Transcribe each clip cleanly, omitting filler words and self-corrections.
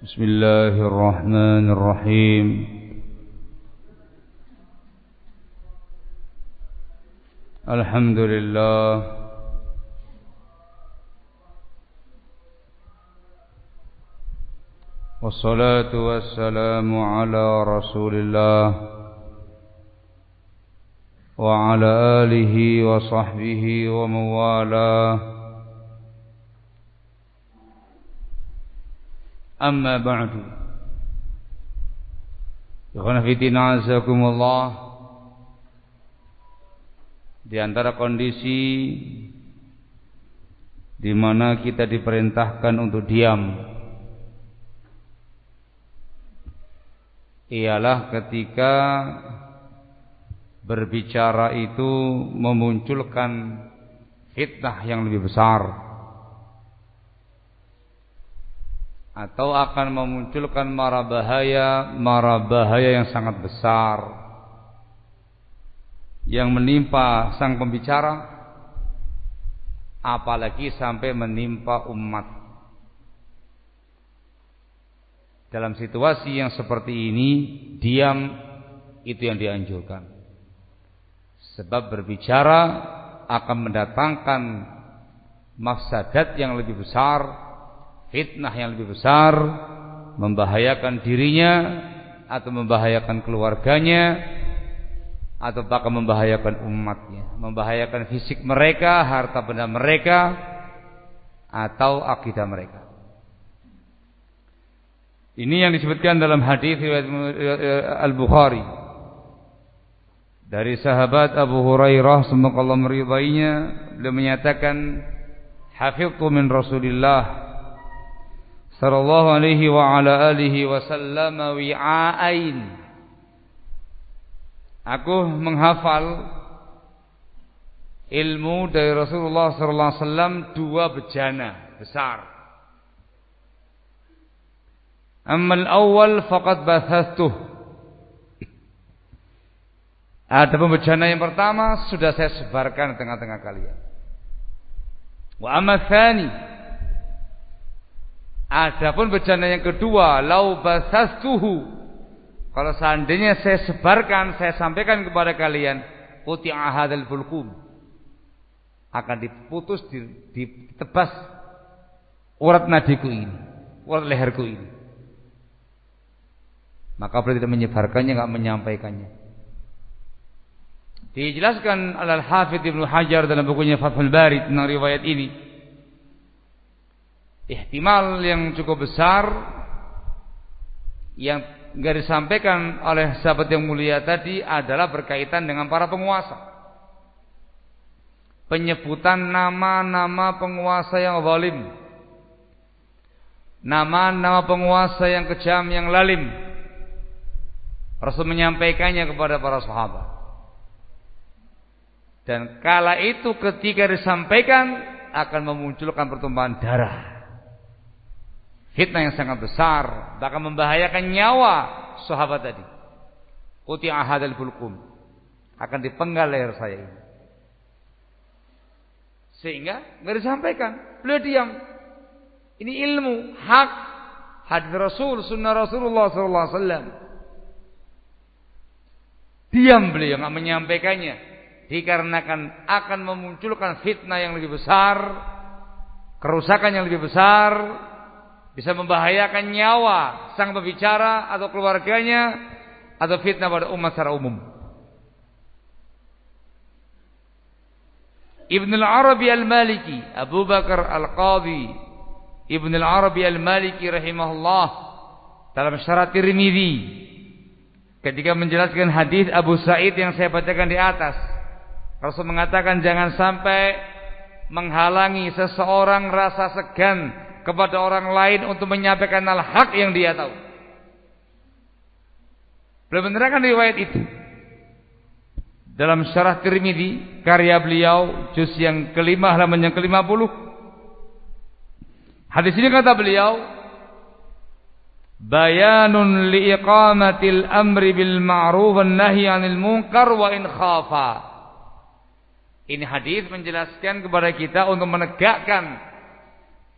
Bismillahirrahmanirrahim. Alhamdulillah. Wassalatu wassalamu ala Rasulillah wa ala alihi wa sahbihi wa mawalah. Amma ba'du. Ikhwan fillah azakumullah. Di antara kondisi di mana kita diperintahkan untuk diam ialah ketika berbicara itu memunculkan fitnah yang lebih besar atau akan memunculkan mara bahaya yang sangat besar yang menimpa sang pembicara, apalagi sampai menimpa umat. Dalam situasi yang seperti ini, diam itu yang dianjurkan, sebab berbicara akan mendatangkan mafsadat yang lebih besar, fitnah yang lebih besar, membahayakan dirinya atau membahayakan keluarganya atau bahkan membahayakan umatnya, membahayakan fisik mereka, harta benda mereka atau akidah mereka. Ini yang disebutkan dalam hadis riwayat Al-Bukhari dari sahabat Abu Hurairah, semoga Allah meridainya. Beliau menyatakan, hafidtu min Rasulillah sallallahu alaihi wa ala alihi wasallam wi'ain. Aku menghafal ilmu dari Rasulullah sallallahu alaihi wasallam dua bejana besar. Ammal awal faqad bathastuh. Ada bejana yang pertama sudah saya sebarkan di tengah-tengah kalian. Wa amma tsani, adapun bejana yang kedua, lau basastuhu, kalau seandainya saya sebarkan, saya sampaikan kepada kalian, quti'a hadzal fulqum, akan diputus, ditebas urat nadiku ini, urat leherku ini. Maka beliau tidak menyebarkannya, enggak menyampaikannya. Dijelaskan oleh Al-Hafidz Ibnu Hajar dalam bukunya Fathul Bari tentang riwayat ini. Ihtimal yang cukup besar yang enggak disampaikan oleh sahabat yang mulia tadi adalah berkaitan dengan para penguasa. Penyebutan nama-nama penguasa yang zalim, nama-nama penguasa yang kejam, yang lalim. Rasul menyampaikannya kepada para sahabat. Dan kala itu ketika disampaikan akan memunculkan pertumpahan darah, fitnah yang sangat besar, bahkan membahayakan nyawa sahabat tadi. Quti'a hadzal fulqum, akan dipenggal leher saya ini. Sehingga enggak disampaikan, beliau diam. Ini ilmu hak, hadis Rasul, sunnah Rasulullah sallallahu alaihi wasallam. Diam beliau, enggak menyampaikannya, dikarenakan akan memunculkan fitnah yang lebih besar, kerusakan yang lebih besar, bisa membahayakan nyawa sang pembicara atau keluarganya, atau fitnah pada umat secara umum. Ibnu Al-Arabi Al-Maliki, Abu Bakar Al-Qadhi Ibnu Al-Arabi Al-Maliki rahimahullah, dalam Syarah Tirmidzi, ketika menjelaskan hadis Abu Sa'id yang saya bacakan di atas, Rasul mengatakan jangan sampai menghalangi seseorang rasa segan kepada orang lain untuk menyampaikan al-haq yang dia tahu. Beliau menerangkan riwayat itu dalam Syarah Tirmidzi karya beliau, juz yang kelima, halaman yang ke-50. Hadis ini kata beliau, bayanun liiqamatil amri bil ma'ruf wan nahyi 'anil munkar wa in khafa. Ini hadis menjelaskan kepada kita untuk menegakkan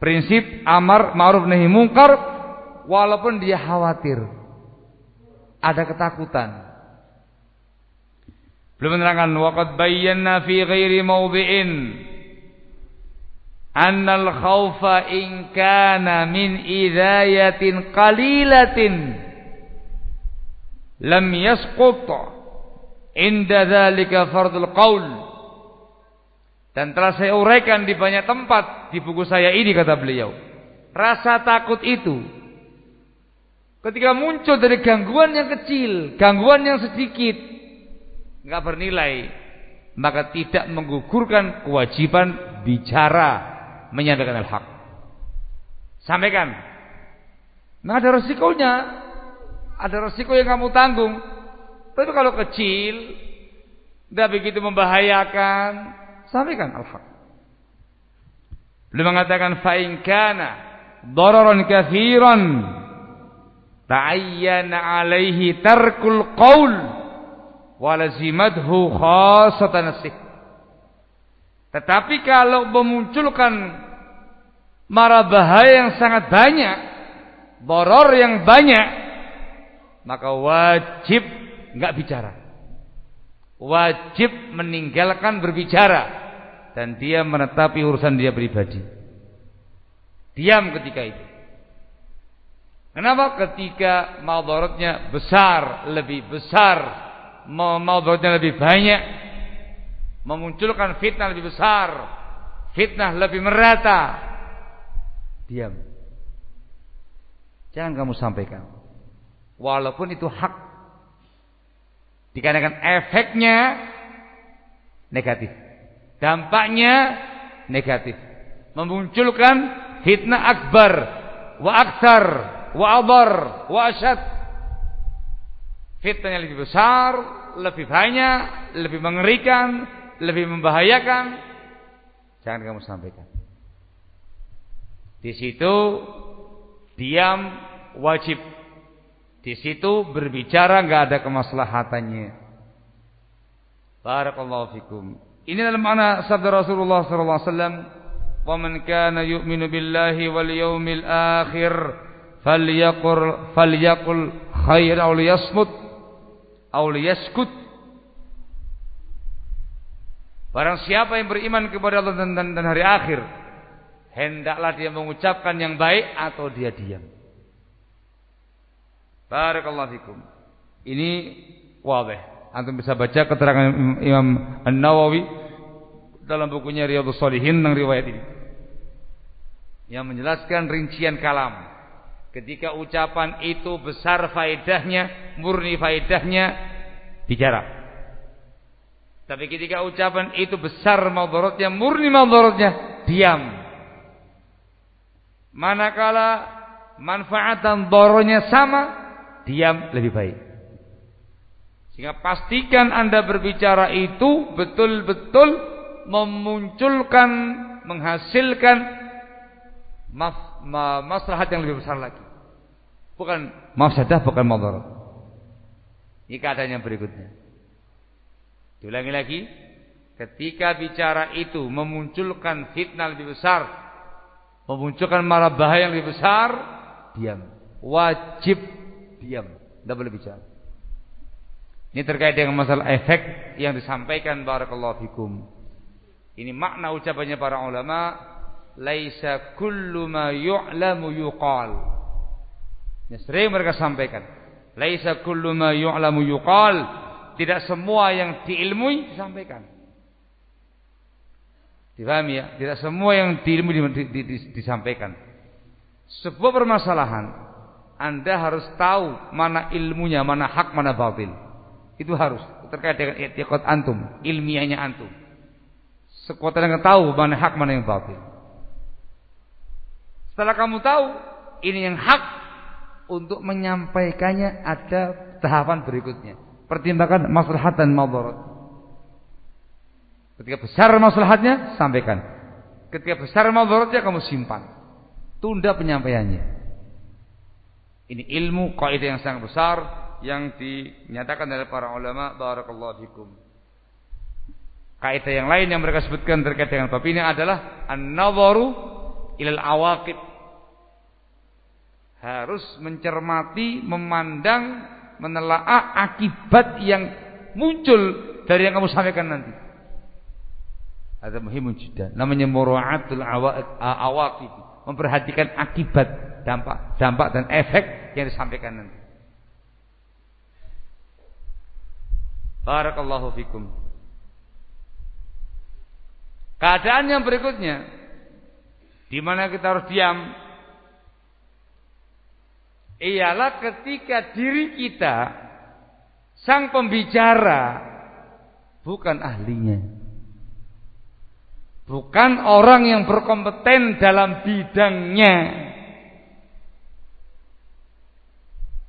prinsip amar ma'ruf nahi munkar walaupun dia khawatir, ada ketakutan. Belum menerangkan waqad bayyana fi ghairi mawdhi'in anna al-khawfa in kana min idayatin qalilatin lam yasqut inda dzalika fardul qaul. Dan telah saya uraikan di banyak tempat di buku saya ini, kata beliau, rasa takut itu ketika muncul dari gangguan yang kecil, gangguan yang sedikit, enggak bernilai, maka tidak menggugurkan kewajiban bicara menyampaikan al-haq. Sampaikan. Nah, ada resikonya, ada resiko yang kamu tanggung. Tapi kalau kecil, tidak begitu membahayakan, sampaikan al-haq. Beliau mengatakan fa in kana dararan katsiran ta'ayyana alaihi tarkul qaul walazimadhu khasatan nasih. Tetapi kalau memunculkan mara bahaya yang sangat banyak, doror yang banyak, maka wajib enggak bicara, wajib meninggalkan berbicara, dan dia menetapi urusan dia pribadi, diam ketika itu. Kenapa? Ketika madaratnya besar, lebih besar, madaratnya lebih banyak, memunculkan fitnah lebih besar, fitnah lebih merata, diam. Jangan kamu sampaikan, walaupun itu hak, dikarenakan efeknya negatif, dampaknya negatif, memunculkan fitnah akbar wa aktsar wa adar wa asyad. Fitnahnya lebih besar, lebih banyak, lebih mengerikan, lebih membahayakan. Jangan kamu sampaikan. Di situ diam wajib. Di situ berbicara enggak ada kemaslahatannya. Barakallahu fikum. Ini dalam makna sabda Rasulullah sallallahu alaihi wasallam, "Wa man kana yu'minu billahi wal yawmil akhir falyaqul khairan aw liyasmut aw liyaskut." Barang siapa yang beriman kepada Allah dan hari akhir, hendaklah dia mengucapkan yang baik atau dia diam. Barakallahu fikum. Ini wadih. Antum bisa baca keterangan Imam An-Nawawi dalam bukunya Riyadhus Shalihin tentang riwayat ini, yang menjelaskan rincian kalam. Ketika ucapan itu besar faedahnya, murni faedahnya, bicara. Tapi ketika ucapan itu besar madaratnya, murni madaratnya, diam. Manakala manfaat dan dharanya sama, diam lebih baik. Sehingga pastikan Anda berbicara itu betul-betul memunculkan, menghasilkan maslahat yang lebih besar lagi. Bukan mafsadah, bukan madarat. Ini keadaan yang berikutnya. Diulangi lagi, ketika bicara itu memunculkan fitnah lebih besar, memunculkan mara bahaya yang lebih besar, diam. Wajib diam, tidak boleh bicara. Ini terkait dengan masalah efek yang disampaikan. Barakallahu fikum. Ini makna ucapannya para ulama, laisa kullu ma yu'lamu yuqal. Ini sering mereka sampaikan, laisa kullu ma yu'lamu yuqal. Tidak semua yang diilmui disampaikan. Dipahami ya? Tidak semua yang diilmui disampaikan. Sebuah permasalahan, Anda harus tahu mana ilmunya, mana hak, mana batil. Itu harus terkait dengan i'tiqad antum, ilmiahnya antum. Sekuat Anda tahu mana hak, mana yang batil. Setelah kamu tahu ini yang hak, untuk menyampaikannya ada tahapan berikutnya. Pertimbangkan maslahat dan madarat. Ketika besar maslahatnya, sampaikan. Ketika besar madaratnya, kamu simpan. Tunda penyampaiannya. Ini ilmu kaidah yang sangat besar yang dinyatakan oleh para ulama. Barakallahu fikum. Kaidah yang lain yang mereka sebutkan terkait dengan bab ini adalah an-nadharu ilal awaqib. harus mencermati, memandang, menelaah akibat yang muncul dari yang kamu sampaikan nanti. Ada muhimun jiddan. Namanya mura'atul awaqib, memperhatikan akibat, dampak dan efek yang disampaikan nanti. Barakallahu fikum. Keadaan yang berikutnya, di mana kita harus diam, ialah ketika diri kita, sang pembicara, bukan ahlinya, bukan orang yang berkompeten dalam bidangnya.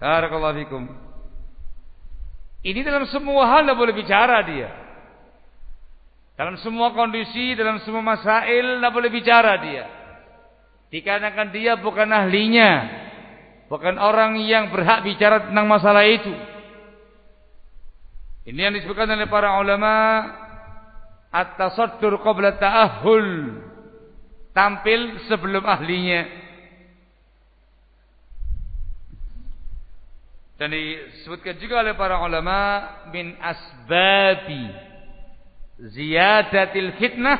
Barakallahu fikum. Ini dalam semua hal tidak boleh bicara dia. Dalam semua kondisi, dalam semua masail tidak boleh bicara dia. Dikarenakan dia bukan ahlinya, bukan orang yang berhak bicara tentang masalah itu. Ini yang disebutkan oleh para ulama, at-tasaddur qabla ta'ahhul, tampil sebelum ahlinya. Dan disebutkan juga oleh para ulama, min asbabi ziyadatil fitnah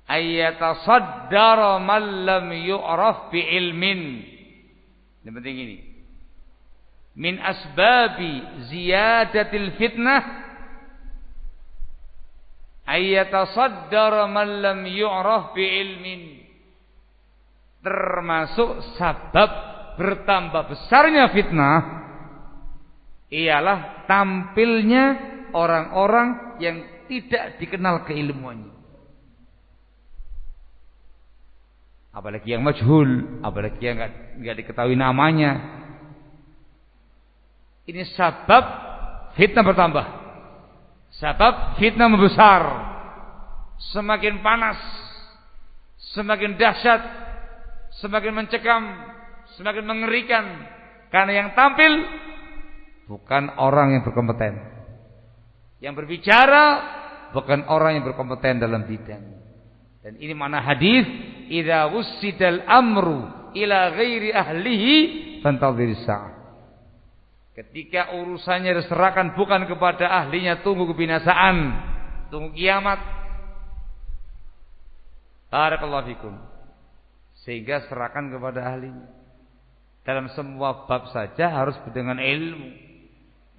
ayyatasaddara man lam yu'raf bi ilmin. Ini penting ini. Min asbabi ziyadatil fitnah ayyatasaddara man lam yu'raf bi ilmin. Termasuk sebab bertambah besarnya fitnah ialah tampilnya orang-orang yang tidak dikenal keilmuannya. Apalagi yang majhul, apalagi yang enggak diketahui namanya. Ini sebab fitnah bertambah. Sebab fitnah membesar. Semakin panas, semakin dahsyat, semakin mencekam, semakin mengerikan. Karena yang tampil bukan orang yang berkompeten. Yang berbicara bukan orang yang berkompeten dalam bidang. Dan ini mana hadis, idza wussidal amru ila ghairi ahlihi fantadhiris sa'ah. Ketika urusannya diserahkan bukan kepada ahlinya, tunggu kebinasaan, tunggu kiamat. Barakallahu fikum. Sehingga serahkan kepada ahlinya. Dalam semua bab saja harus dengan ilmu.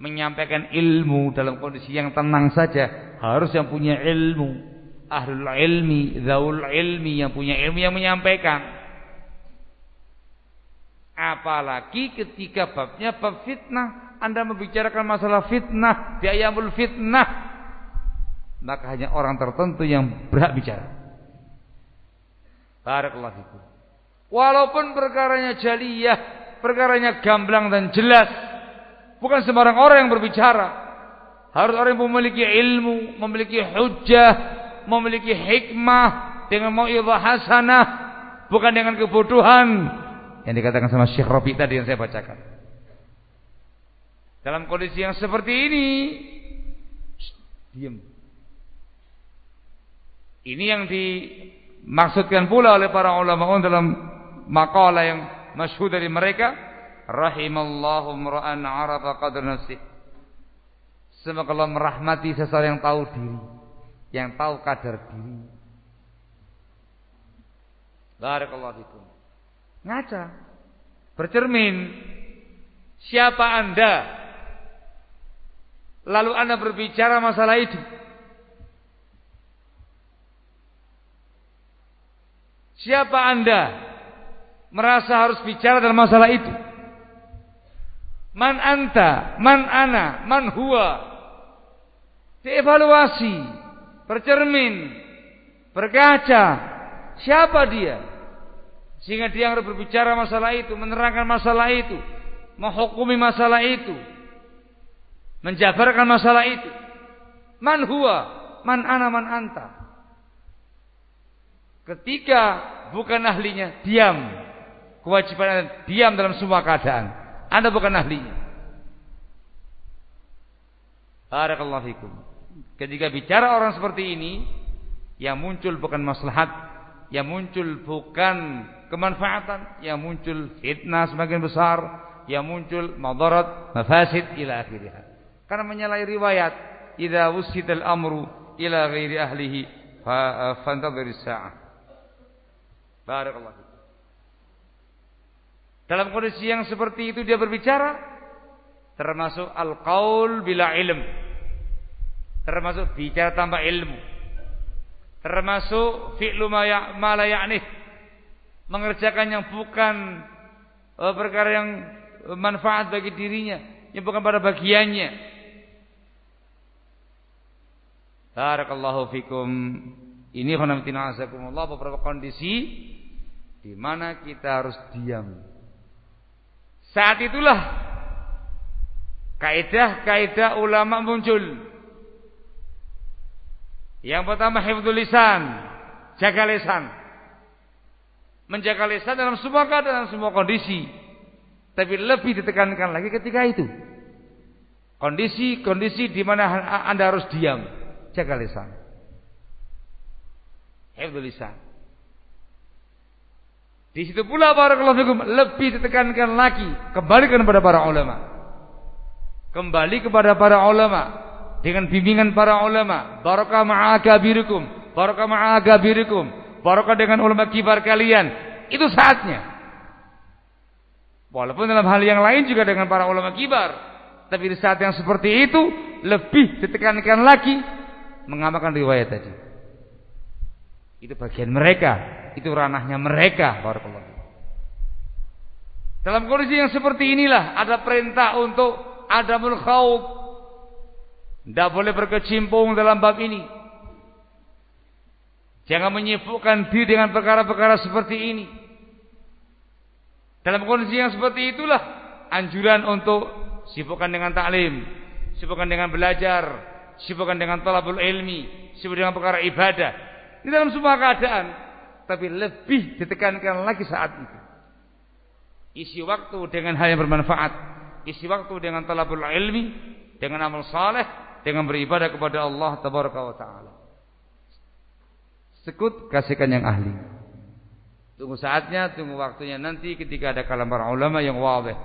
Menyampaikan ilmu dalam kondisi yang tenang saja harus yang punya ilmu. Ahlul ilmi, zaul ilmi, yang punya ilmu yang menyampaikan. Apalagi ketika babnya bab fitnah, Anda membicarakan masalah fitnah, di ayamul fitnah, maka hanya orang tertentu yang berhak bicara. Barakallahu fikum. Walaupun perkaranya jaliyah, perkaranya gamblang dan jelas, bukan sembarang orang yang berbicara. Harus orang yang memiliki ilmu, memiliki hujjah, memiliki hikmah, dengan mau'izah hasanah, bukan dengan kebodohan yang dikatakan sama Syekh Rabi tadi yang saya bacakan. Dalam kondisi yang seperti ini, diam. Ini yang dimaksudkan pula oleh para ulama dalam makalah yang masyhur dari mereka, rahimallahu imra'an 'arafa qadra nafsih. Semoga Allah merahmati seseorang yang tahu diri, yang tahu kadar diri. Barakallahu fikum. Ngaca, bercermin. Siapa Anda? Lalu Anda berbicara masalah itu. Siapa Anda merasa harus bicara dalam masalah itu? Man anta, man ana, man huwa. Dievaluasi, bercermin, berkaca, siapa dia? Sehingga dia harus berbicara masalah itu, menerangkan masalah itu, menghukumi masalah itu, menjabarkan masalah itu. Man huwa, man ana, man anta. Ketika bukan ahlinya, diam. Kewajiban Anda diam dalam semua keadaan. Anda bukan ahlinya. Barakallahu fikum. Ketika bicara orang seperti ini, yang muncul bukan maslahat, yang muncul bukan kemanfaatan, yang muncul fitnah semakin besar, yang muncul madarat, mafasid ila akhirih. Karena menyalahi riwayat, idza wusidal amru ila ghairi ahlihi fantadhiris sa'ah. Barakallahu fiik. Dalam kondisi yang seperti itu dia berbicara, termasuk al-qaul bila ilm, termasuk bicara tanpa ilmu, termasuk fi'lu ma la ya'nih, mengerjakan yang bukan perkara yang manfaat bagi dirinya, yang bukan pada bagiannya. Barakallahu fikum. Ini khonamtina azakumullah, beberapa kondisi di mana kita harus diam. Saat itulah kaidah-kaidah ulama muncul. Yang pertama hifdzul lisan, jaga lisan. Menjaga lisan dalam semua keadaan, dalam semua kondisi. Tapi lebih ditekankan lagi ketika itu. Kondisi-kondisi di mana Anda harus diam, jaga lisan. Hifdzul lisan. Di situ pula barakallahu fikum lebih ditekankan lagi, kembalikan kepada para ulama. Kembali kepada para ulama dengan bimbingan para ulama. Barakah ma'akabirikum, barakah ma'akabirikum, barakah dengan ulama kibar kalian. Itu saatnya. Walaupun dalam hal yang lain juga dengan para ulama kibar, tapi di saat yang seperti itu lebih ditekankan lagi mengamalkan riwayat tadi. Itu bagian mereka, itu ranahnya mereka. Barakallahu fikum. Dalam kondisi yang seperti inilah ada perintah untuk adamul khauf. Tidak boleh berkecimpung dalam bab ini. Jangan menyibukkan diri dengan perkara-perkara seperti ini. Dalam kondisi yang seperti itulah anjuran untuk sibukkan dengan taklim, sibukkan dengan belajar, sibukkan dengan talabul ilmi, sibuk dengan perkara ibadah. Di dalam semua keadaan, tapi lebih ditekankan lagi saat itu. Isi waktu dengan hal yang bermanfaat, isi waktu dengan talabul ilmi, dengan amal saleh, dengan beribadah kepada Allah tabaraka wa taala. Sekut kasihkan yang ahli. Tunggu saatnya, tunggu waktunya nanti ketika ada kalam para ulama yang wadih.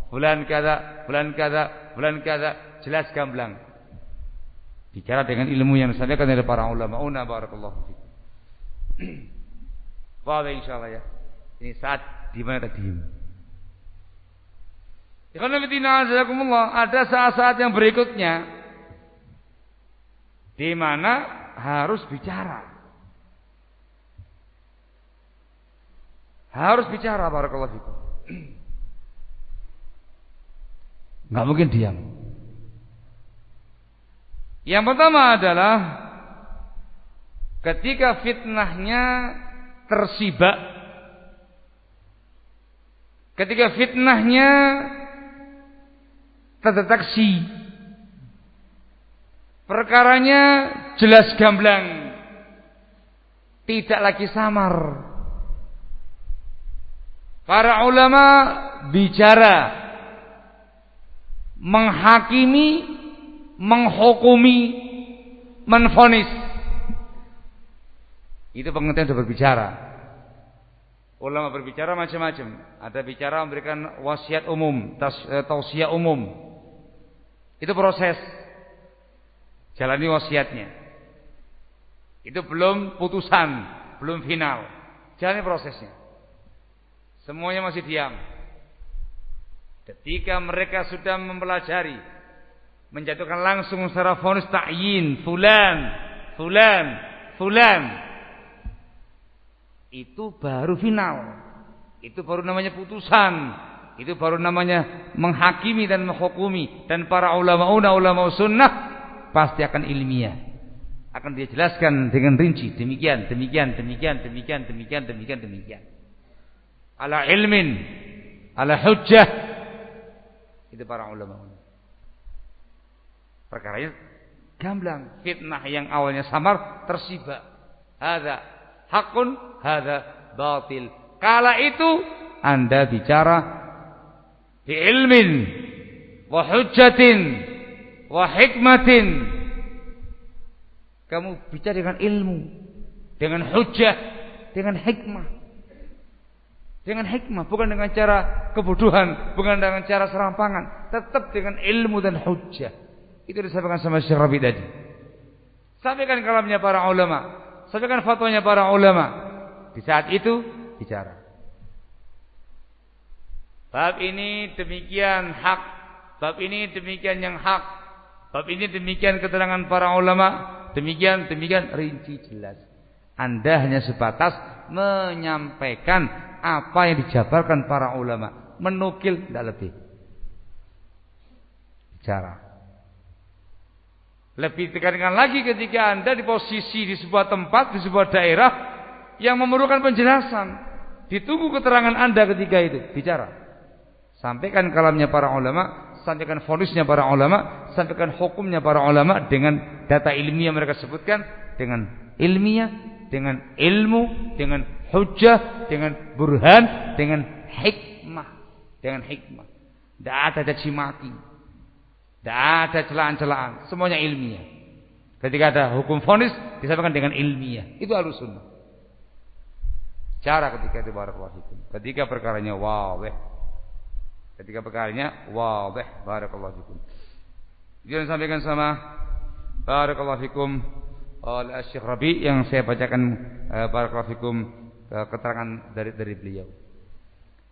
Bulan kada, bulan kada, bulan kada, jelas gamblang. Bicara dengan ilmu yang disampaikan oleh para ulama. Barakallahu fiik. Wadih insyaallah ya. Ini saat di mana kita diam. Ada saat-saat yang berikutnya di mana harus bicara. Harus bicara barakallahu fikum. Enggak mungkin diam. Yang pertama adalah ketika fitnahnya tersibak, ketika fitnahnya terdeteksi, perkaranya jelas gamblang, tidak lagi samar. Para ulama bicara, menghakimi, menghukumi, menvonis. Itu pengertian sudah berbicara. Ulama berbicara macam-macam. Ada bicara memberikan wasiat umum, tausiah umum. Itu proses. Jalani wasiatnya. Itu belum putusan, belum final. Jalani prosesnya. Semuanya masih diam. Ketika mereka sudah mempelajari, menjatuhkan langsung secara vonis ta'yin, fulan, fulan, fulan, itu baru final. Itu baru namanya putusan. Itu baru namanya menghakimi dan menghukumi. Dan para ulama sunnah pasti akan ilmiah. Akan dia jelaskan dengan rinci. Demikian, demikian, demikian, demikian, demikian, demikian, demikian. Ala ilmin, ala hujjah. Itu para ulama. Perkaranya gamblang. Fitnah yang awalnya samar tersibak. Hadza hakun, hadza batil. Kala itu Anda bicara bi ilmin wa hujjatin wa hikmatin. Kamu bicara dengan ilmu, dengan hujjah, dengan hikmah. Dengan hikmah, bukan dengan cara kebodohan, bukan dengan cara serampangan, tetap dengan ilmu dan hujjah. Itu disampaikan sama Syekh Rabi tadi. Sampaikan kalamnya para ulama, sampaikan fatwanya para ulama. Di saat itu bicara. Bab ini demikian hak, bab ini demikian yang hak, bab ini demikian keterangan para ulama, demikian rinci jelas. Anda hanya sebatas menyampaikan apa yang dijabarkan para ulama, menukil tidak lebih. Bicara. Lebih tekankan lagi ketika Anda di posisi di sebuah tempat, di sebuah daerah yang memerlukan penjelasan. Ditunggu keterangan Anda ketika itu. Bicara. Sampaikan kalamnya para ulama, sampaikan vonisnya para ulama, sampaikan hukumnya para ulama dengan data ilmiah mereka sebutkan, dengan ilmiah, dengan ilmu, dengan hujjah, dengan burhan, dengan hikmah. Dengan hikmah. Tidak ada caci maki. Tidak ada celaan-celaan. Semuanya ilmiah. Ketika ada hukum vonis disampaikan dengan ilmiah. Itu Ahlussunnah. Cara ketika itu barakallahu fikum. Ketika perkaranya wadih. Ketika perkaranya wadih. Barakallahu fikum. Dia sampaikan sama barakallahu fikum oleh Syekh Rabi yang saya bacakan barakallahu fikum keterangan dari beliau.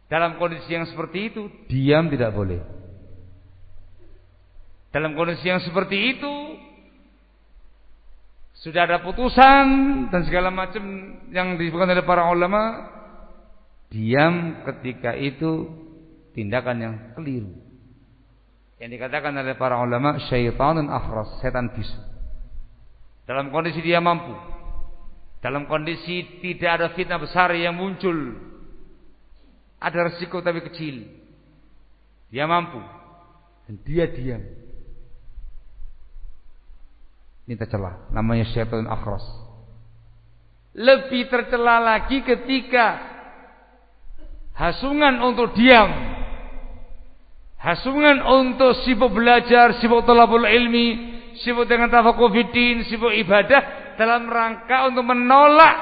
Dalam kondisi yang seperti itu, diam tidak boleh. Dalam kondisi yang seperti itu, sudah ada putusan dan segala macam yang disebutkan oleh para ulama, diam ketika itu tindakan yang keliru. Yang dikatakan oleh para ulama syaitanun akhras, setan bisu. Dalam kondisi dia mampu, dalam kondisi tidak ada fitnah besar yang muncul, ada resiko tapi kecil, dia mampu dan dia diam. Ini tercela, namanya syaitan akhras. Lebih tercela lagi ketika hasungan untuk diam, hasungan untuk sibuk belajar, sibuk thalabul ilmi, sibuk dengan tafaqquh fiddin, sibuk ibadah dalam rangka untuk menolak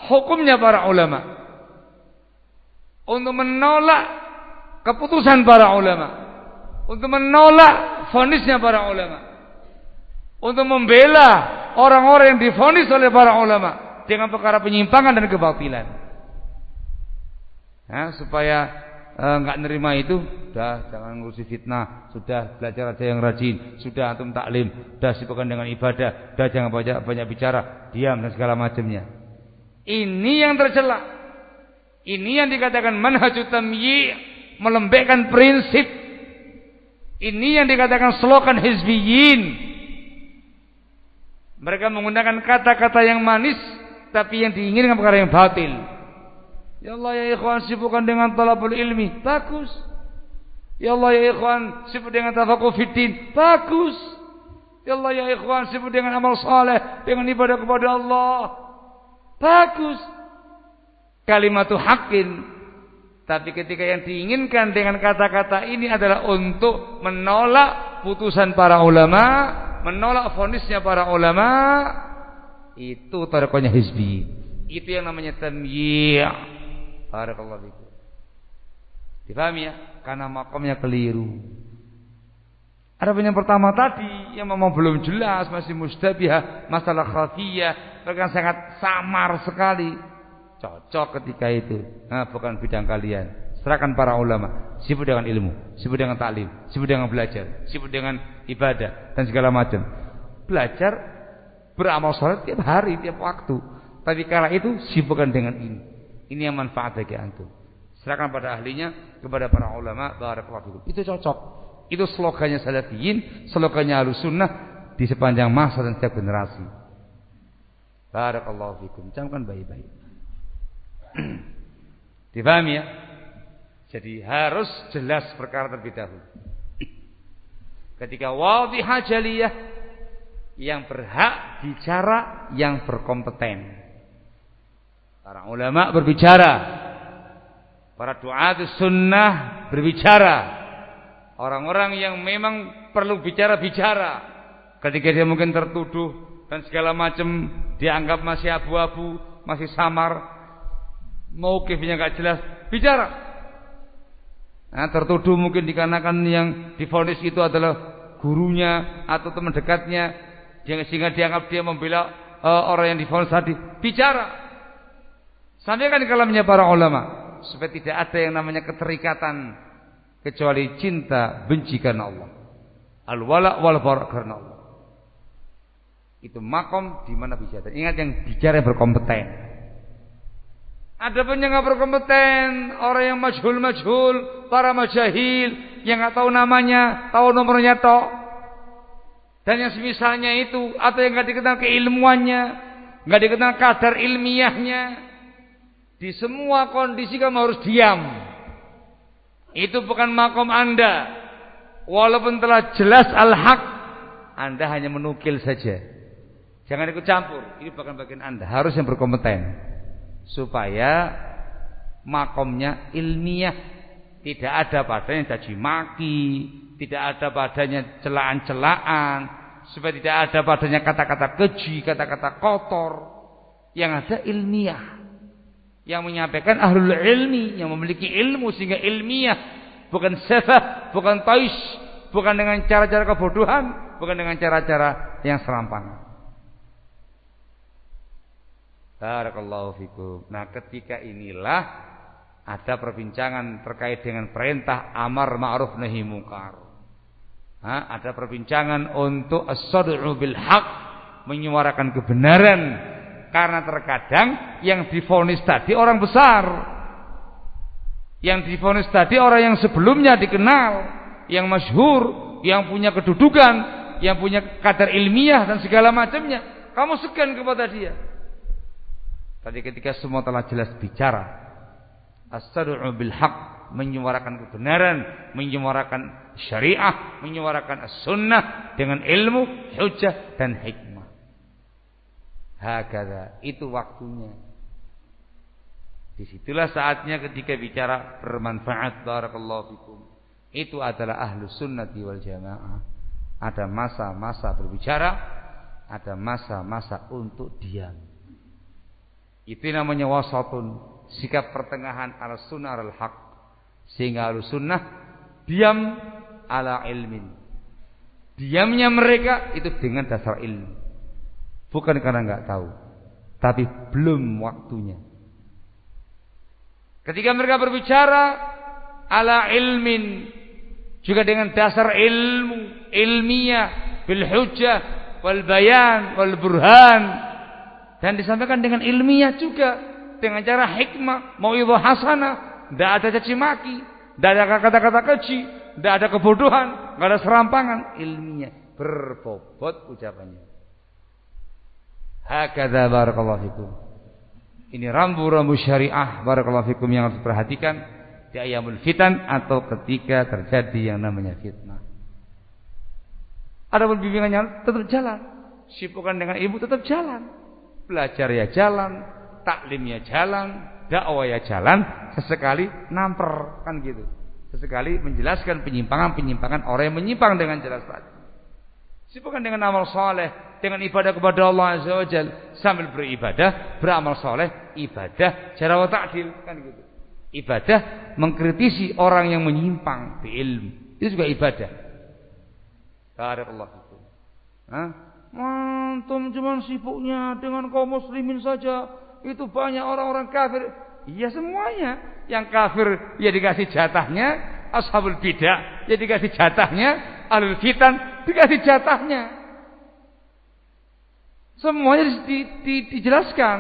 hukumnya para ulama, untuk menolak keputusan para ulama, untuk menolak vonisnya para ulama, untuk membela orang-orang yang divonis oleh para ulama dengan perkara penyimpangan dan kebatilan. Nah, supaya enggak nerima itu, sudah jangan ngurusi fitnah, sudah belajar aja yang rajin, sudah antum taklim, sudah sibukkan dengan ibadah, sudah jangan banyak bicara, diam dan segala macamnya. Ini yang tercela. Ini yang dikatakan manhajut tamyi', melembekkan prinsip. Ini yang dikatakan slogan hizbiyin. Mereka menggunakan kata-kata yang manis, tapi yang diinginkan perkara yang batil. Ya Allah ya ikhwan, sibukkan dengan talabul ilmi, bagus. Ya Allah ya ikhwan, sibuk dengan tafaqquh fiddin, bagus. Ya Allah ya ikhwan, sibuk dengan amal saleh, dengan ibadah kepada Allah, bagus. Kalimatu haqqin. Tapi ketika yang diinginkan dengan kata-kata ini adalah untuk menolak putusan para ulama, menolak vonisnya para ulama, itu tariqahnya hizbi. Itu yang namanya tamyi'. Barakallahu fikum. Dipahami ya? Karena makamnya keliru. Ada yang pertama tadi yang memang belum jelas, masih mustabihah, masalah khafiyah, bahkan sangat samar sekali. Cocok ketika itu. Nah, bukan bidang kalian. Serahkan para ulama, sibuk dengan ilmu, sibuk dengan taklim, sibuk dengan belajar, sibuk dengan ibadah dan segala macam. Belajar, beramal saleh tiap hari, tiap waktu. Tapi kala itu sibukkan dengan ini. Ini yang manfaat bagi antum. Serahkan pada ahlinya, kepada para ulama. Barakallahu fikum. Itu cocok. Itu slogannya salafiyin, slogannya Ahlussunnah di sepanjang masa dan setiap generasi. Barakallahu fikum. Camkan baik-baik. Dipahami ya? Jadi harus jelas perkara terlebih dahulu. Ketika wadhihah jaliyah, yang berhak bicara yang berkompeten. Para ulama berbicara, para du'at sunnah berbicara, orang-orang yang memang perlu bicara. Ketika dia mungkin tertuduh dan segala macam dianggap masih abu-abu, masih samar, Mauqifnya enggak jelas, bicara. Nah, tertuduh mungkin dikarenakan yang divonis itu adalah gurunya atau teman dekatnya, sehingga dianggap dia membela orang yang divonis tadi. Bicara. Sampaikan kalamnya para ulama supaya tidak ada yang namanya keterikatan kecuali cinta benci karena Allah. Al-wala wal bara karena Allah. Itu makom di mana bicara. Ingat yang bicara yang berkompeten. Ada pun yang enggak berkompeten, orang yang majhul, para majahil yang enggak tahu namanya, tahu nomornya tok. Dan yang semisalnya itu atau yang enggak dikenal keilmuannya, enggak dikenal kadar ilmiahnya. Di semua kondisi kamu harus diam. Itu bukan makom Anda. Walaupun telah jelas al-haq, Anda hanya menukil saja. Jangan ikut campur. Ini bukan bagian Anda. Harus yang berkompeten. Supaya makomnya ilmiah. Tidak ada padanya caci maki. Tidak ada padanya celaan-celaan. Supaya tidak ada padanya kata-kata keji, kata-kata kotor. Yang ada ilmiah. Yang menyampaikan ahlul ilmi, yang memiliki ilmu sehingga ilmiah, bukan safah, bukan taish, bukan dengan cara-cara kebodohan, bukan dengan cara-cara yang serampangan. Barakallahu fikum. Nah, ketika inilah ada perbincangan terkait dengan perintah amar ma'ruf nahi munkar. Ada perbincangan untuk as-sad'u bil haq, menyuarakan kebenaran. Karena terkadang yang divonis tadi orang besar, yang divonis tadi orang yang sebelumnya dikenal, yang masyhur, yang punya kedudukan, yang punya kadar ilmiah dan segala macamnya. Kamu segan kepada dia. Tadi ketika semua telah jelas bicara, as-sad'u bil haq, menyuarakan kebenaran, menyuarakan syariah, menyuarakan as-sunnah dengan ilmu, hujjah dan hikmah. Hakada, itu waktunya. Disitulah saatnya ketika bicara bermanfaat. Barakallahu fikum. Itu adalah ahlus sunnati wal jamaah. Ada masa-masa berbicara, ada masa-masa untuk diam. Itu namanya wasatun, sikap pertengahan ala sunnah al haq. Sehingga ahlus sunnah diam ala ilmin. Diamnya mereka itu dengan dasar ilmu. Bukan karena enggak tahu, tapi belum waktunya. Ketika mereka berbicara ala ilmin, juga dengan dasar ilmu, ilmiah, bil hujjah, wal bayan, wal burhan, dan disampaikan dengan ilmiah juga, dengan cara hikmah, mau'izah hasanah, tidak ada caci maki, tidak ada kata-kata keji, tidak ada kebodohan, tidak ada serampangan, ilmiah, berbobot ucapannya. Hakadha barakallahu fikum. Ini rambu-rambu syariah barakallahu fikum yang harus diperhatikan di ayyamul fitan atau ketika terjadi yang namanya fitnah. Adapun bimbingannya tetap jalan, sibukan dengan ibu tetap jalan, belajar ya jalan, taklim ya jalan, dakwah ya jalan, sesekali namper kan gitu. Sesekali menjelaskan penyimpangan-penyimpangan orang yang menyimpang dengan jelas tadi. Sibukkan dengan amal soleh, dengan ibadah kepada Allah Azza wa Jalla, sambil beribadah, beramal soleh, ibadah cara wa ta'dil kan gitu. Ibadah mengkritisi orang yang menyimpang di ilmu, itu juga ibadah. Barakallahu fikum. Antum cuma sibuknya dengan kaum muslimin saja, itu banyak orang-orang kafir. Iya semuanya, yang kafir ya dikasih jatahnya, ashabul bidah ya dikasih jatahnya, ahlul fitan dikasih jatahnya. Semuanya dijelaskan.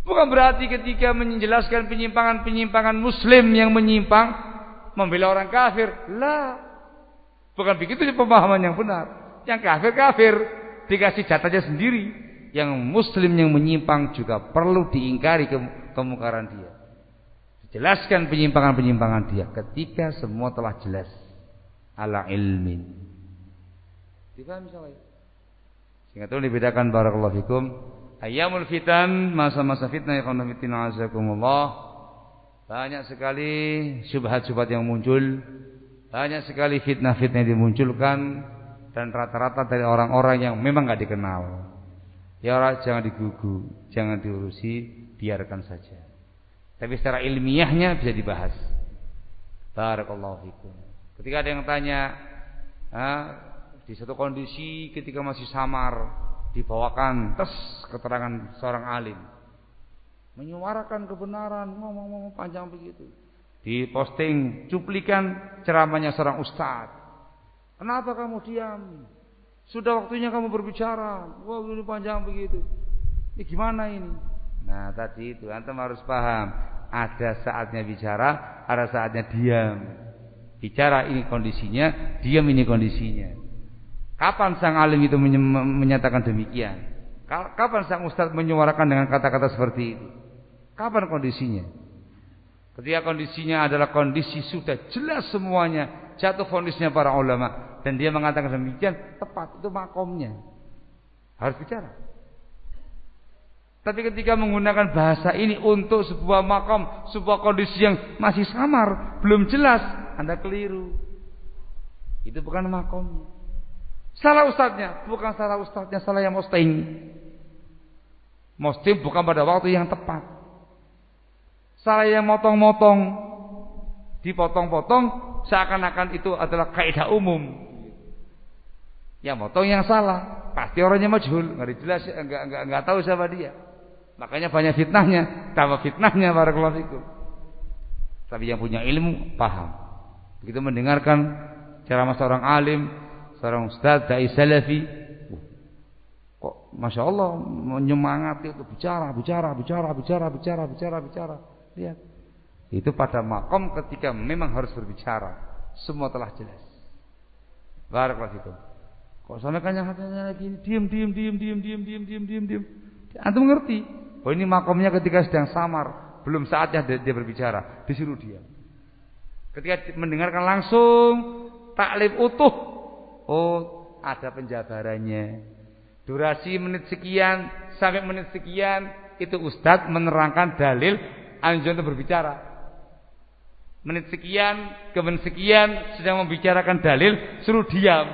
Bukan berarti ketika menjelaskan penyimpangan-penyimpangan muslim yang menyimpang membela orang kafir. Lah. Bukan begitu pemahaman yang benar. Yang kafir dikasih jatahnya sendiri. Yang muslim yang menyimpang juga perlu diingkari kemungkaran dia. Dijelaskan penyimpangan-penyimpangan dia ketika semua telah jelas ala ilmin. Dipahami misalnya? Sehingga itu dibedakan barakallahu fikum. Ayyamul fitan, masa-masa fitnah ya khana fitnah azakumullah. Banyak sekali syubhat-syubhat yang muncul. Banyak sekali fitnah-fitnah yang dimunculkan. Dan rata-rata dari orang-orang yang memang enggak dikenal. Ya orang jangan digugu, jangan diurusi, biarkan saja. Tapi secara ilmiahnya bisa dibahas. Barakallahu fikum. Ketika ada yang tanya, di satu kondisi ketika masih samar, dibawakan keterangan seorang alim, menyuarakan kebenaran, ngomong panjang begitu. Diposting cuplikan ceramahnya seorang ustaz. Kenapa kamu diam? Sudah waktunya kamu berbicara. Wah, ini panjang begitu. Ini gimana ini? Nah, tadi itu antum harus paham. Ada saatnya bicara, ada saatnya diam. Bicara ini kondisinya, diam ini kondisinya. Kapan sang alim itu menyatakan demikian? Kapan sang ustaz menyuarakan dengan kata-kata seperti itu? Kapan kondisinya? Ketika kondisinya adalah kondisi sudah jelas semuanya, jatuh vonisnya para ulama, dan dia mengatakan demikian, tepat, itu makomnya. Harus bicara. Tapi ketika menggunakan bahasa ini untuk sebuah makom, sebuah kondisi yang masih samar, belum jelas, Anda keliru. Itu bukan makomnya. Salah ustadznya, bukan salah ustadznya, salah yang posting. Posting bukan pada waktu yang tepat. Salah yang motong-motong, dipotong-potong, seakan-akan itu adalah kaidah umum. Yang motong yang salah, pasti orangnya majhul, enggak jelas, enggak tahu siapa dia. Makanya banyak fitnahnya, tambah fitnahnya barakallahu fikum. Tapi yang punya ilmu paham. Begitu mendengarkan ceramah seorang alim, seorang ustaz dai salafi, kok masya Allah menyemangati itu bicara. Lihat, itu pada makom ketika memang harus berbicara, semua telah jelas. Barakallahu fikum. Kok sampai kanya-kanya lagi diam. Antum mengerti? Oh, ini makomnya ketika sedang samar, belum saatnya dia berbicara, disuruh diam. Ketika mendengarkan langsung taklim utuh, oh ada penjabarannya. Durasi menit sekian sampai menit sekian, itu ustadz menerangkan dalil anjuran untuk berbicara. Menit sekian ke menit sekian sedang membicarakan dalil, suruh diam.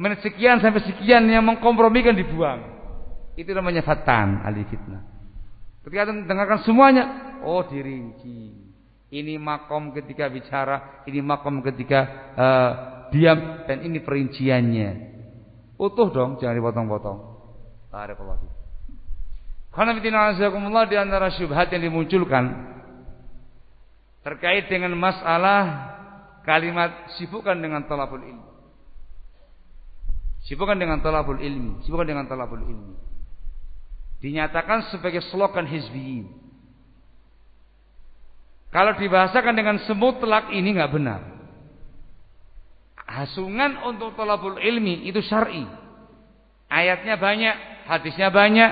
Menit sekian sampai sekian yang mengkompromikan dibuang. Itu namanya fatan, ahli fitnah. Ketika mendengarkan semuanya, oh dirinci. Ini makom ketika bicara, ini makom ketika diam, dan ini perinciannya. Utuh dong, jangan dipotong-potong. Barakallahu fiik. Karena fitnah di antara syubhat yang dimunculkan terkait dengan masalah kalimat sibukkan dengan talabul ilmi. Sibukkan dengan talabul ilmi, sibukkan dengan talabul ilmi. Dinyatakan sebagai slogan hizbiyin. Kalau dibahasakan dengan semutlak ini enggak benar. Hasungan untuk talabul ilmi itu syar'i. Ayatnya banyak, hadisnya banyak,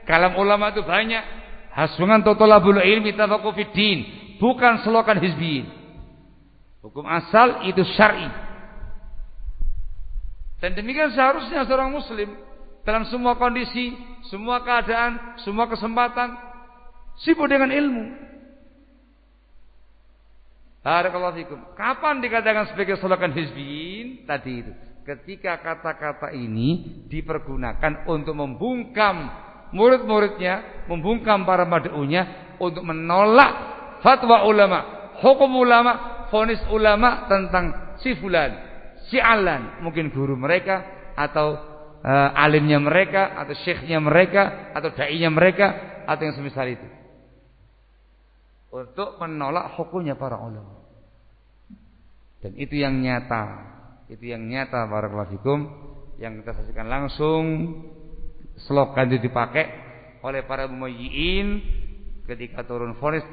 kalam ulama itu banyak. Hasungan untuk talabul ilmi tafaqquh fid din, bukan slogan hizbiyin. Hukum asal itu syar'i. Dan demikian seharusnya seorang muslim dalam semua kondisi, semua keadaan, semua kesempatan sibuk dengan ilmu. Barakallahu fikum. Kapan dikatakan sebagai slogan hizbiyin? Tadi itu, ketika kata-kata ini dipergunakan untuk membungkam murid-muridnya, membungkam para mad'unya untuk menolak fatwa ulama, hukum ulama, vonis ulama tentang si fulan, si alan, mungkin guru mereka atau alimnya mereka atau syekhnya mereka atau dai-nya mereka atau yang semisal itu, untuk menolak hukumnya para ulama. Dan itu yang nyata barakallahu fikum, yang kita saksikan langsung. Slogan itu dipakai oleh para mumayyi'in ketika turun vonis,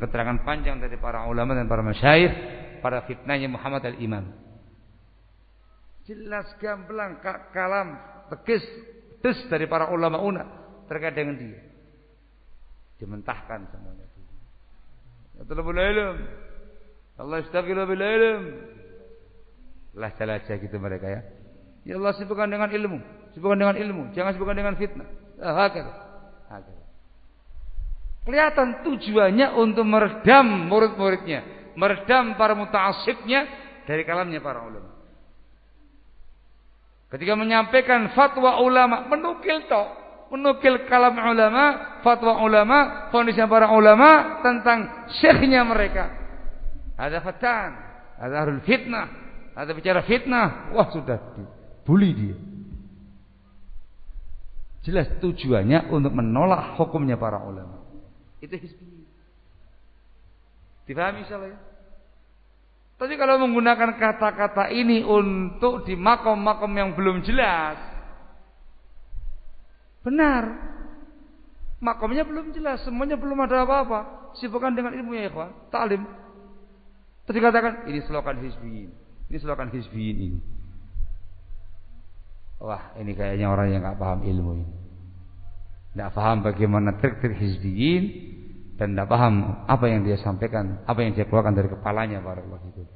keterangan panjang dari para ulama dan para masyayikh pada fitnahnya Muhammad al-Imam. Jelas gamblang kalam tegas dari para ulama terkait dengan dia. Dimentahkan semuanya. Talabul ilm. Allah istaghfiru bil ilm. Lah salah gitu mereka ya. Ya Allah, sibukkan dengan ilmu, jangan sibukkan dengan fitnah. Hakata. Kelihatan tujuannya untuk meredam murid-muridnya, meredam para muta'assibnya dari kalamnya para ulama. Ketika menyampaikan fatwa ulama, menukil tok, menukil kalam ulama, fatwa ulama, fonis para ulama tentang syekhnya mereka. Ada fatan, ada ahlul fitnah, ada bicara fitnah. Wah, sudah dibully dia. Jelas tujuannya untuk menolak hukumnya para ulama. Itu hizbi. Dipahami insyaallah ya? Tapi kalau menggunakan kata-kata ini untuk di makom-makom yang belum jelas, benar. Makomnya belum jelas, semuanya belum ada apa-apa. Sibukkan dengan ilmu ya ikhwan, ta'lim. Terus dikatakan ini slogan hizbiyin. Ini slogan hizbiyin ini. Wah, ini kayaknya orang yang enggak paham ilmu ini. Enggak paham bagaimana trik-trik hizbiyin dan enggak paham apa yang dia sampaikan, apa yang dia keluarkan dari kepalanya barakallahu fikum.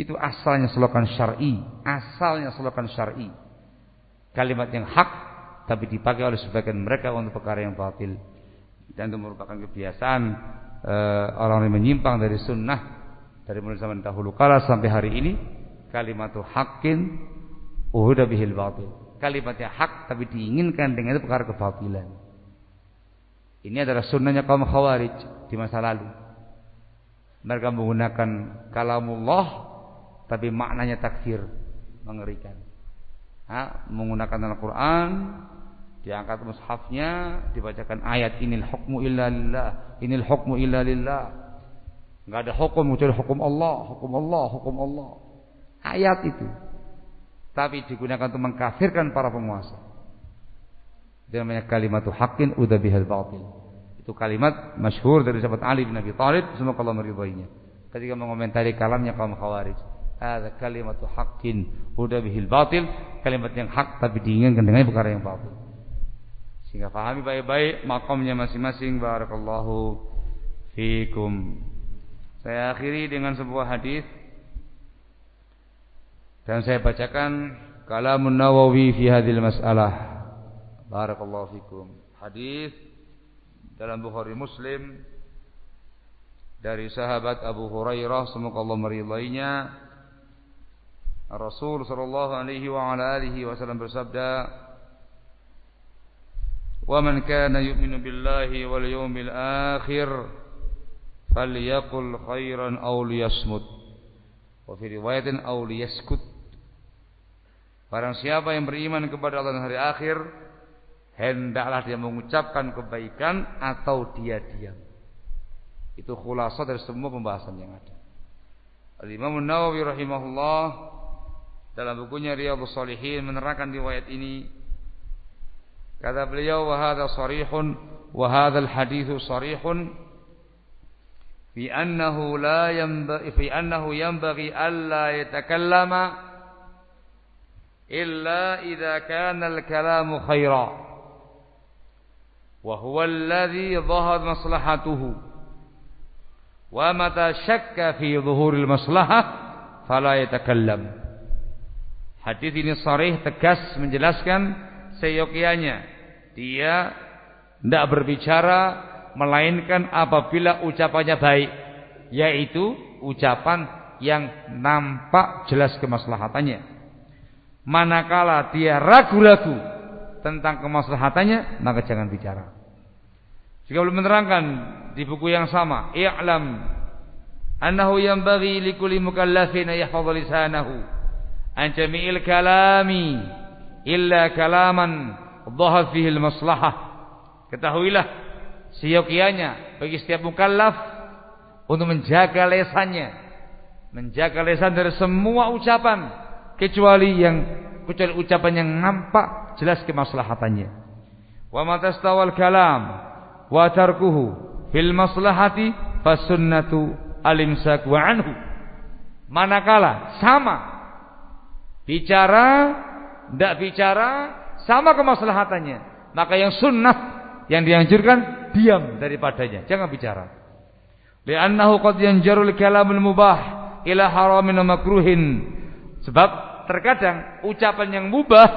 Itu asalnya slogan syar'i, asalnya slogan syar'i. Kalimat yang hak tapi dipakai oleh sebagian mereka untuk perkara yang batil. Dan itu merupakan kebiasaan orang yang menyimpang dari sunnah dari mulai zaman dahulu kala sampai hari ini. Kalimatu haqqin uhida bihil batil. Kalimatnya hak tapi diinginkan dengan itu perkara kebatilan. Ini adalah sunnahnya kaum Khawarij di masa lalu. Mereka menggunakan kalamullah tapi maknanya takfir, mengerikan. Menggunakan Al-Quran, diangkat mushafnya, dibacakan ayat inil hukmu illa lillah, inil hukmu illa lillah. Enggak ada hukum kecuali hukum Allah, hukum Allah, hukum Allah. Ayat itu. Tapi digunakan untuk mengkafirkan para penguasa. Itu namanya kalimatu haqqin uda bihal batil. Itu kalimat masyhur dari sahabat Ali bin Abi Thalib, semoga Allah meridainya. Ketika mengomentari kalamnya kaum Khawarij. Ada kalimatu haqqin uda bihil batil, kalimat yang hak tapi diinginkan dengan perkara yang batil. Sehingga fahami baik-baik makamnya masing-masing. Barakallahu fikum. Saya akhiri dengan sebuah hadis dan saya bacakan kalamun Nawawi fi hadhil mas'alah. Barakallahu fikum. Hadis dalam Bukhari Muslim dari sahabat Abu Hurairah, semoga Allah meridainya. Rasul sallallahu alaihi wa ala alihi wasallam bersabda, "Wa man kana yu'minu billahi wal yawmil akhir falyaqul khairan aw liyasmut." Wa fi riwayatin aw liyaskut. Barang siapa yang beriman kepada Allah dan hari akhir, hendaklah dia mengucapkan kebaikan atau dia diam. Itu khulasah dari semua pembahasan yang ada. Al-Imam An-Nawawi rahimahullah dalam bukunya Riyadhus Shalihin menerangkan riwayat ini. Kata beliau, wa hadha sarihun wa hadha al-hadithu sarihun fi annahu yanbaghi alla yatakallama illa idza kana al-kalamu khaira wa huwa alladhi dhaharat maslahatuhu wa mata syakka fi dhuhuril maslahah fala yatakallam. Hadis ini sharih, tegas menjelaskan seyogyanya dia tidak berbicara melainkan apabila ucapannya baik, yaitu ucapan yang nampak jelas kemaslahatannya. Manakala dia ragu-ragu tentang kemaslahatannya, maka jangan bicara. Jika belum menerangkan di buku yang sama, i'lam annahu yanbaghi likulli mukallafin yahfadha lisanahu an jami'il kalami illa kalaman dhahar fihi al-maslahah. Ketahuilah seyogyanya bagi setiap mukallaf untuk menjaga lesannya, menjaga lesan dari semua ucapan kecuali ucapan yang nampak jelas kemaslahatannya. Wa matastawal kalam wa tarkuhu fil maslahati fasunnatu alimsak wa anhu. Manakala sama bicara, tidak bicara, sama kemaslahatannya, maka yang sunnah, yang dianjurkan diam daripadanya, jangan bicara. Li'annahu qad yanjarul kalamul mubah ila haramin wa makruhin. Sebab terkadang ucapan yang mubah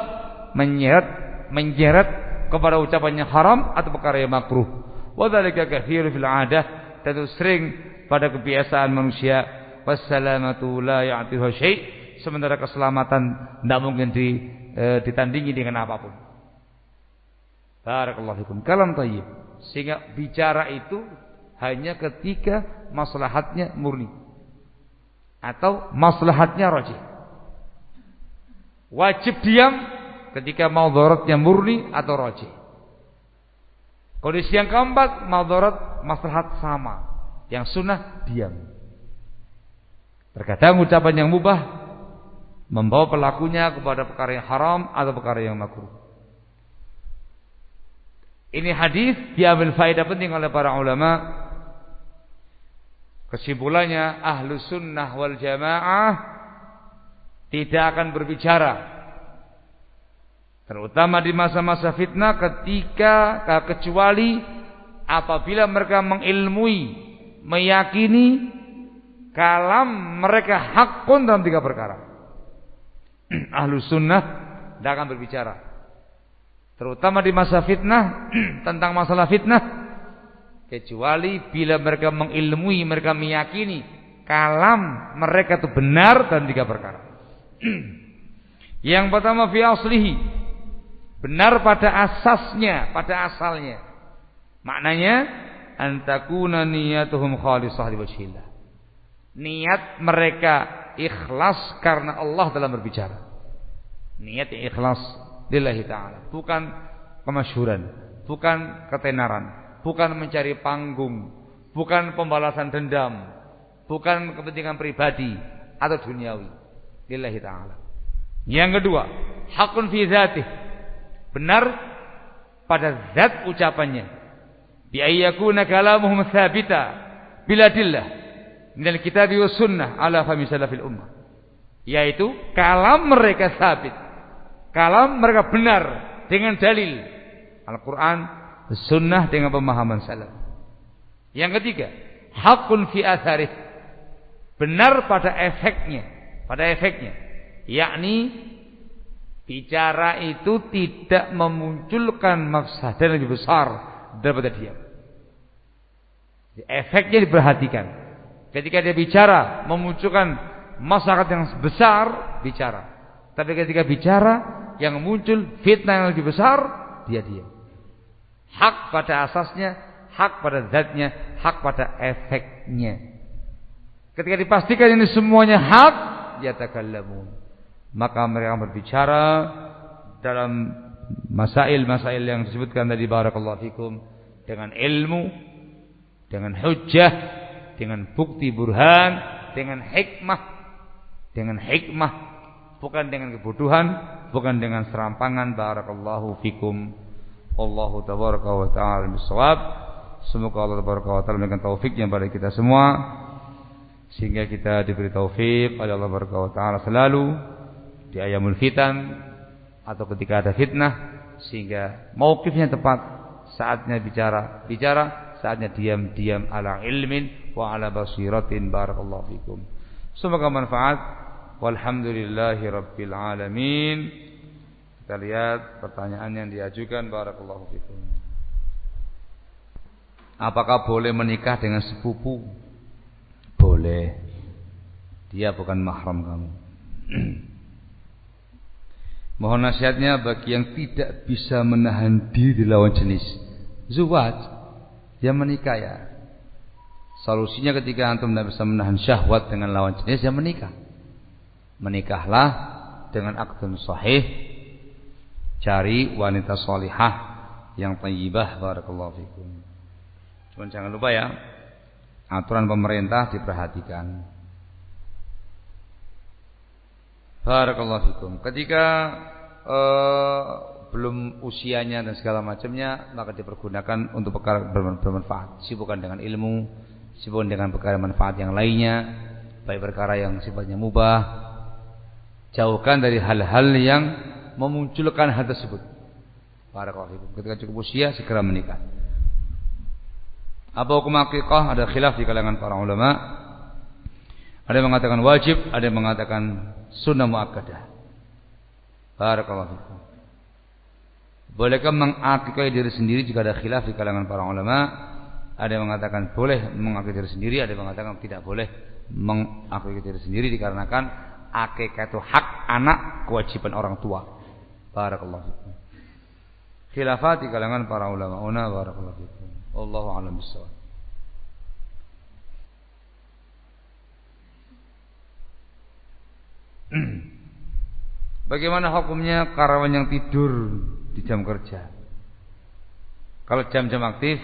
menyeret kepada ucapan yang haram atau perkara yang makruh. Wa dzalika katsirun fil 'adah, dan itu sering pada kebiasaan manusia. Wassalamatu la ya'tiha syai', sementara keselamatan tidak mungkin ditandingi dengan apapun. Barakallahu fikum. Kalam thayyib. Sehingga bicara itu hanya ketika maslahatnya murni atau maslahatnya rajih. Wajib diam ketika madaratnya murni atau rajih. Kondisi yang keempat, madarat maslahat sama. Yang sunnah diam. Terkadang ucapan yang mubah membawa pelakunya kepada perkara yang haram atau perkara yang makruh. Ini hadis diambil faedah penting oleh para ulama. Kesimpulannya, ahlu sunnah wal jamaah tidak akan berbicara, terutama di masa-masa fitnah, kecuali apabila mereka mengilmui, meyakini kalam mereka hakun dalam 3 perkara. Ahlu sunnah tidak akan berbicara, terutama di masa fitnah, tentang masalah fitnah, kecuali bila mereka mengilmui, mereka meyakini kalam mereka itu benar dalam 3 perkara. Yang pertama, fi aslihi, benar pada asasnya, pada asalnya. Maknanya, antakuna niyatuhum khalisah liwajhillah. Niat mereka ikhlas karena Allah dalam berbicara. Niat yang ikhlas lillahi ta'ala, bukan kemasyhuran, bukan ketenaran, bukan mencari panggung, bukan pembalasan dendam, bukan kepentingan pribadi atau duniawi, lillahi ta'ala. Yang kedua, hakun fi dzatih, benar pada zat ucapannya. Bi ayyakuna kalamuhum tsabita bila dillah minal kitab wa sunnah ala fahmi salafil ummah. Yaitu kalam mereka sabit, kalam mereka benar dengan dalil Al-Quran, sunnah dengan pemahaman salaf. Yang ketiga, hakun fi atharih, benar pada efeknya, yakni bicara itu tidak memunculkan mafsadah yang lebih besar daripada diam. Efeknya diperhatikan. Ketika dia bicara memunculkan masyarakat yang besar, bicara. Tapi ketika bicara yang muncul fitnah yang lebih besar, dia diam. Hak pada asasnya, hak pada zatnya, hak pada efeknya. Ketika dipastikan ini semuanya hak, yatakallamun, maka mereka berbicara dalam masail-masail yang disebutkan tadi, barakallahu fikum, dengan ilmu, dengan hujjah, dengan bukti burhan, dengan hikmah, bukan dengan kebodohan, bukan dengan serampangan. Barakallahu fikum. Allahu tabaraka wa ta'ala bisawab. Semoga Allah tabaraka wa ta'ala memberikan taufiknya pada kita semua, sehingga kita diberi taufik oleh Allah tabaraka wa ta'ala selalu di ayamul fitan atau ketika ada fitnah, sehingga mauqifnya tepat, saatnya bicara, saatnya diam ala ilmin wa ala basiratin. Barakallahu fikum. Semoga manfaat. Walhamdulillahi rabbil alamin. Kita lihat pertanyaan yang diajukan. Barakallahu fikum. Apakah boleh menikah dengan sepupu? Boleh. Dia bukan mahram kamu. Mohon nasihatnya bagi yang tidak bisa menahan diri di lawan jenis. Zuwaj, dia menikah ya. Solusinya ketika antum tidak bisa menahan syahwat dengan lawan jenis, ya menikah. Menikahlah dengan akdun sahih. Cari wanita salihah yang thayyibah. Barakallahu fikum. Cuman jangan lupa ya, aturan pemerintah diperhatikan. Barakallahu fikum. Ketika belum usianya dan segala macamnya, maka dipergunakan untuk perkara bermanfaat. Sibukkan dengan ilmu, sibukkan dengan perkara manfaat yang lainnya, baik perkara yang sifatnya mubah. Jauhkan dari hal-hal yang memunculkan hal tersebut. Barakallahu fikum. Ketika cukup usia, segera menikah. Apa hukum akikah? Ada khilaf di kalangan para ulama. Ada yang mengatakan wajib, ada yang mengatakan sunnah muakkadah. Barakallahu fikum. Bolehkah mengakikah diri sendiri? Jika ada khilaf di kalangan para ulama. Ada yang mengatakan boleh mengakikah diri sendiri, ada yang mengatakan tidak boleh mengakikah diri sendiri, dikarenakan akikah itu hak anak, kewajiban orang tua. Barakallahu fikum. khilafat di kalangan para ulama. Barakallahu fikum. Wallahu a'lam bishawab. Bagaimana hukumnya karyawan yang tidur di jam kerja? Kalau jam-jam aktif,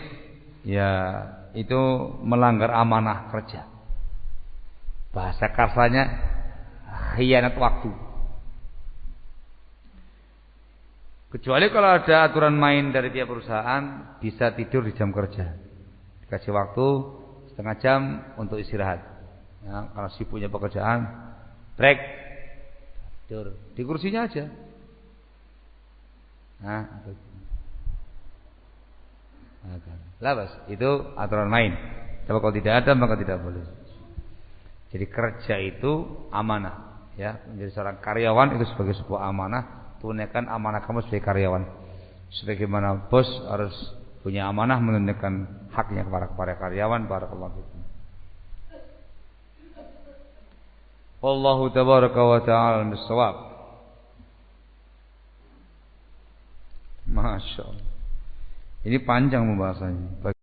ya itu melanggar amanah kerja. Bahasa kasarnya khianat waktu. Kecuali kalau ada aturan main dari tiap perusahaan, bisa tidur di jam kerja. Dikasih waktu setengah jam untuk istirahat. Ya, kalau sibuknya pekerjaan, break, tidur di kursinya aja. Nah, labas itu aturan main. Tapi kalau tidak ada maka tidak boleh. Jadi kerja itu amanah, ya. Menjadi seorang karyawan itu sebagai sebuah amanah. Tunaikan amanah kamu sebagai karyawan. Sebagaimana bos harus punya amanah menunaikan haknya kepada karyawan. Barakallahu fikum. Wallahu tabaraka wa ta'ala bis-shawab. Masya Allah. Ini panjang pembahasannya.